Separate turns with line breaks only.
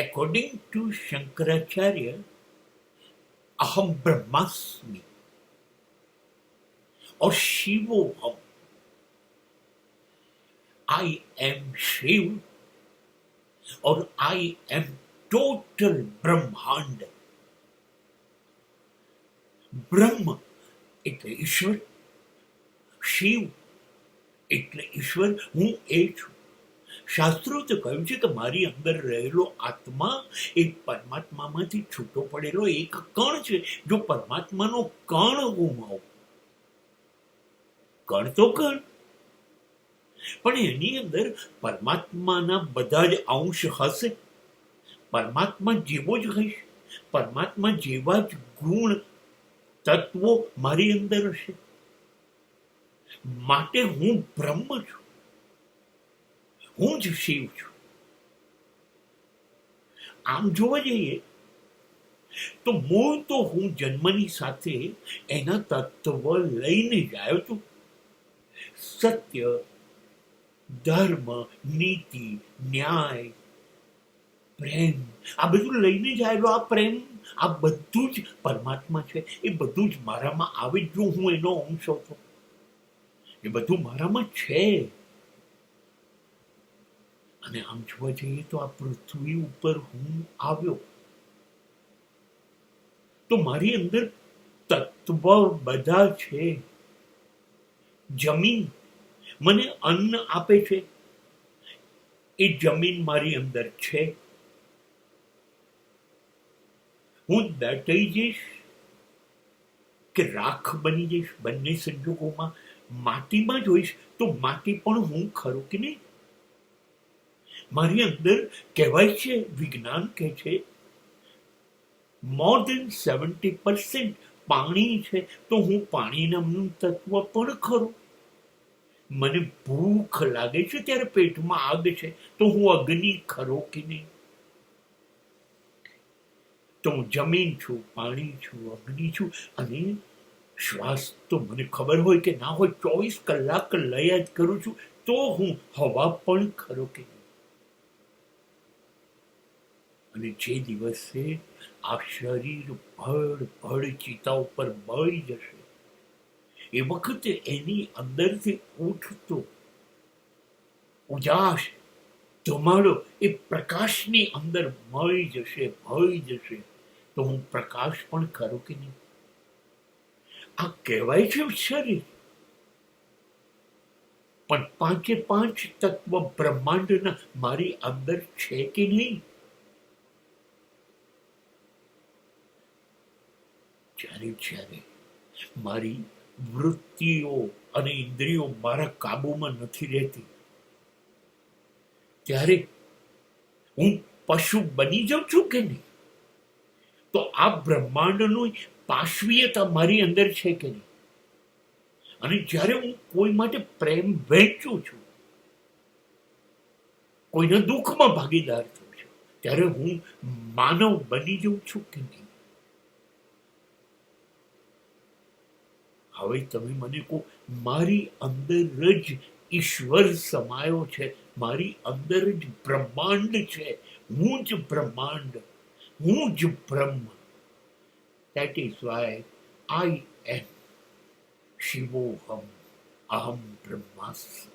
According to Shankaracharya, aham brahmasmi or Shivoham, I am Shiv or I am total Brahmand. બ્રહ્મ એટલે ઈશ્વર, શિવ એટલે ઈશ્વર, હું એ છું. શાસ્ત્રો તો કહ્યું છે કે મારી અંદર રહેલો આત્મા એ પરમાત્મામાંથી છૂટો પડેલો એક કણ છે. જો પરમાત્માનો કણ ગુમાવો, કણ તો કણ, પણ એની અંદર પરમાત્માના બધા જ અંશ હશે, પરમાત્મા જેવો જ હશે, પરમાત્મા જેવા જ ગુણ તત્વો મારી અંદર હશે. માટે હું બ્રહ્મ છું, હું જ શિવ છું. આમ જોવા જઈએ તો મૂળ તો હું જન્મની સાથે એના તત્વ લઈને જ આવ્યો છું. સત્ય, ધર્મ, નીતિ, ન્યાય, પ્રેમ, આ બધું લઈને જ આવેલો. આ પ્રેમ, આ બધું જ પરમાત્મા છે. એ બધું જ મારામાં આવે જ. જો હું એનો અંશ હતો, એ બધું મારામાં છે. અને આમ જોવા જઈએ તો આ પૃથ્વી ઉપર હું આવ્યો તો મારી અંદર તત્વ બધા છે. જમીન મને અન્ન આપે છે, એ જમીન મારી અંદર છે. હું દટાઈ જઈશ કે રાખ બની જઈશ, બંને સંજોગોમાં માટીમાં જોઈશ તો માટી પણ હું ખરું કે નહીં. મારી અંદર કહેવાય છે, વિજ્ઞાન કહે છે, મોર દેન 70% પાણી છે. તો હું પાણી નામનું તત્વ પણ ખરું. મને ભૂખ લાગે છે ત્યારે પેટમાં આગ છે, તો હું અગ્નિ ખરો કે નહીં. તો હું જમીન છું, પાણી છું, અગ્નિ છું. અને શ્વાસ તો મને ખબર હોય કે ના હોય, 24 કલાક લયા જ કરું છું, તો હું હવા પણ ખરો કે નહીં. અને જે દિવસે આ શરીર ભડ ચિતા ઉપર બળી જશે, એ વખતે એની અંદરથી ઉઠતો ઉજાસ, ધુમાડો એ પ્રકાશની અંદર મળી જશે, ભળી જશે, તો હું પ્રકાશ પણ ખરો કે નહીં. આ કહેવાય છે શરીર, પણ 5 તત્વ બ્રહ્માંડના મારી અંદર છે કે નહીં. જ્યારે મારી વૃત્તિઓ અને ઇન્દ્રિયો મારા કાબુમાં નથી રહેતી, ત્યારે હું પશુ બની જાઉં છું કે નહીં. તો આ બ્રહ્માંડનું પાશવીયતા મારી અંદર છે કે નહીં. અને જ્યારે હું કોઈ માટે પ્રેમ વહેંચું છું, કોઈના દુઃખમાં ભાગીદાર થઉં છું, ત્યારે હું માનવ બની જાઉં છું કે નહીં. હવે તમે મને કહો, મારી અંદર જ ઈશ્વર સમાયો છે, મારી અંદર જ બ્રહ્માંડ છે. હું જ બ્રહ્માંડ, હું જ બ્રહ્મ. That is why I am Shivoham, Aham Brahmasmi.